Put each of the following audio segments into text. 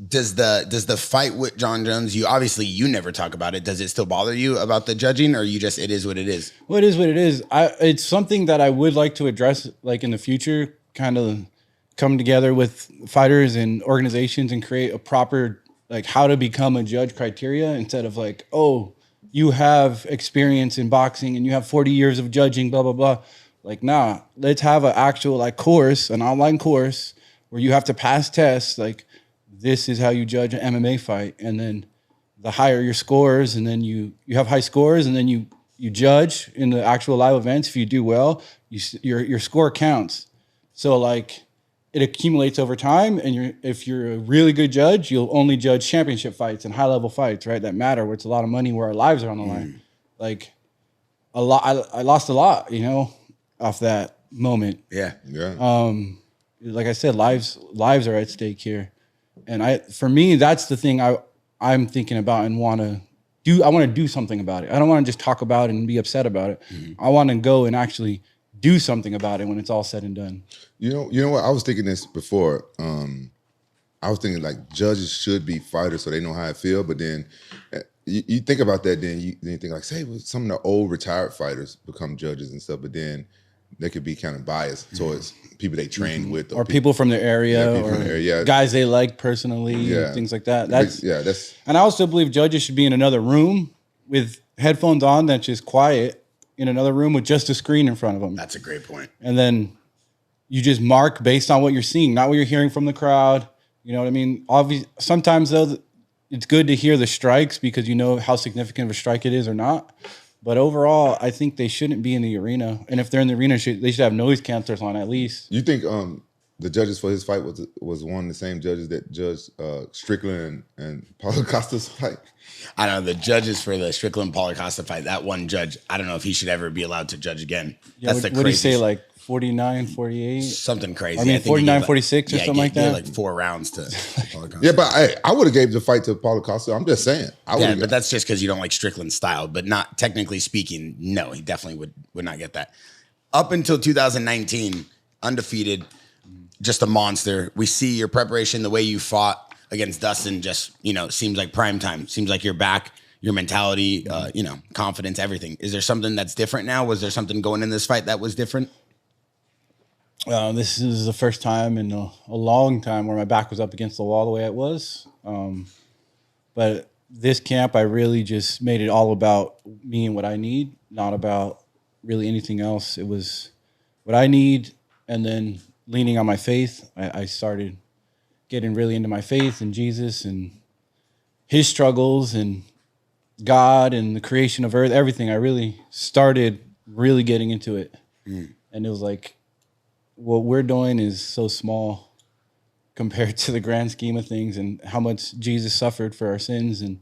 Does the fight with John Jones, you never talk about it. Does it still bother you about the judging, or you just, it is what it is? Well, it is what it is. It's something that I would like to address, like in the future, kind of come together with fighters and organizations and create a proper, like, how to become a judge criteria, instead of like, oh, you have experience in boxing and you have 40 years of judging, blah, blah, blah. Like, nah, let's have an actual like course, an online course where you have to pass tests. Like, this is how you judge an MMA fight. And then the higher your scores, and then you have high scores, and then you judge in the actual live events. If you do well, your score counts. So like, it accumulates over time, and if you're a really good judge, you'll only judge championship fights and high level fights, right? That matter, where it's a lot of money, where our lives are on the line. Like, a lot, I lost a lot, off that moment. Yeah. Like I said, lives are at stake here, and for me, that's the thing I'm thinking about and want to do. I want to do something about it. I don't want to just talk about it and be upset about it. I want to go and actually do something about it when it's all said and done. You know what? I was thinking this before. I was thinking like judges should be fighters so they know how it feel. But then you think about that, then you think like, say, some of the old retired fighters become judges and stuff, but then they could be kind of biased towards people they trained with, or people from their area, or guys they like personally, things like that. And I also believe judges should be in another room with headphones on, that's just quiet, in another room with just a screen in front of them. That's a great point. And then you just mark based on what you're seeing, not what you're hearing from the crowd. You know what I mean? Sometimes though, it's good to hear the strikes because you know how significant of a strike it is or not. But overall, I think they shouldn't be in the arena. And if they're in the arena, they should have noise cancelers on at least. You think the judges for his fight was one of the same judges that judged Strickland and Paulo Costa's fight? I don't know. The judges for the Strickland Paulo Costa fight, that one judge, I don't know if he should ever be allowed to judge again. Yeah, what do you say, like 49, 48? Something crazy. I mean, 49, 46 or something like that? Like 4 rounds to Paulo Costa. Yeah, but I would have gave the fight to Paulo Costa. I'm just saying. But that's just because you don't like Strickland's style. But not technically speaking, no, he definitely would not get that. Up until 2019, undefeated, just a monster. We see your preparation, the way you fought against Dustin, just, seems like prime time. Seems like you're back, your mentality, confidence, everything. Is there something that's different now? Was there something going in this fight that was different? This is the first time in a long time where my back was up against the wall the way it was. But this camp, I really just made it all about me and what I need, not about really anything else. It was what I need, and then leaning on my faith. I started getting really into my faith and Jesus and his struggles and God and the creation of earth, everything. I really started really getting into it. And it was like, what we're doing is so small compared to the grand scheme of things and how much Jesus suffered for our sins. And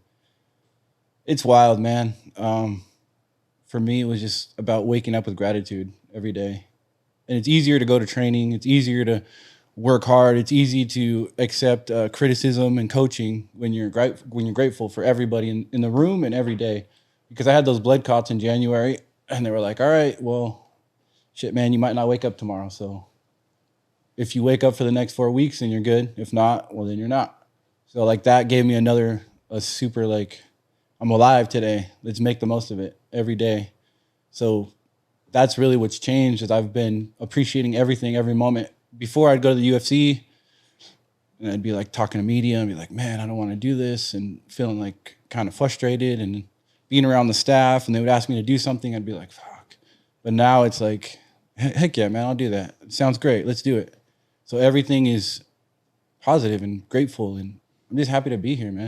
it's wild, man. For me, it was just about waking up with gratitude every day. And it's easier to go to training. It's easier to work hard. It's easy to accept criticism and coaching when you're grateful for everybody in the room and every day. Because I had those blood clots in January, and they were like, all right, well, shit, man, you might not wake up tomorrow. So if you wake up for the next 4 weeks, then you're good. If not, well, then you're not. So like that gave me a super like, I'm alive today. Let's make the most of it every day. So that's really what's changed, is I've been appreciating everything, every moment. Before I'd go to the UFC and I'd be like talking to media and be like, man, I don't want to do this, and feeling like kind of frustrated, and being around the staff and they would ask me to do something. I'd be like, fuck. But now it's like, heck yeah, man, I'll do that. It sounds great. Let's do it. So everything is positive and grateful, and I'm just happy to be here, man.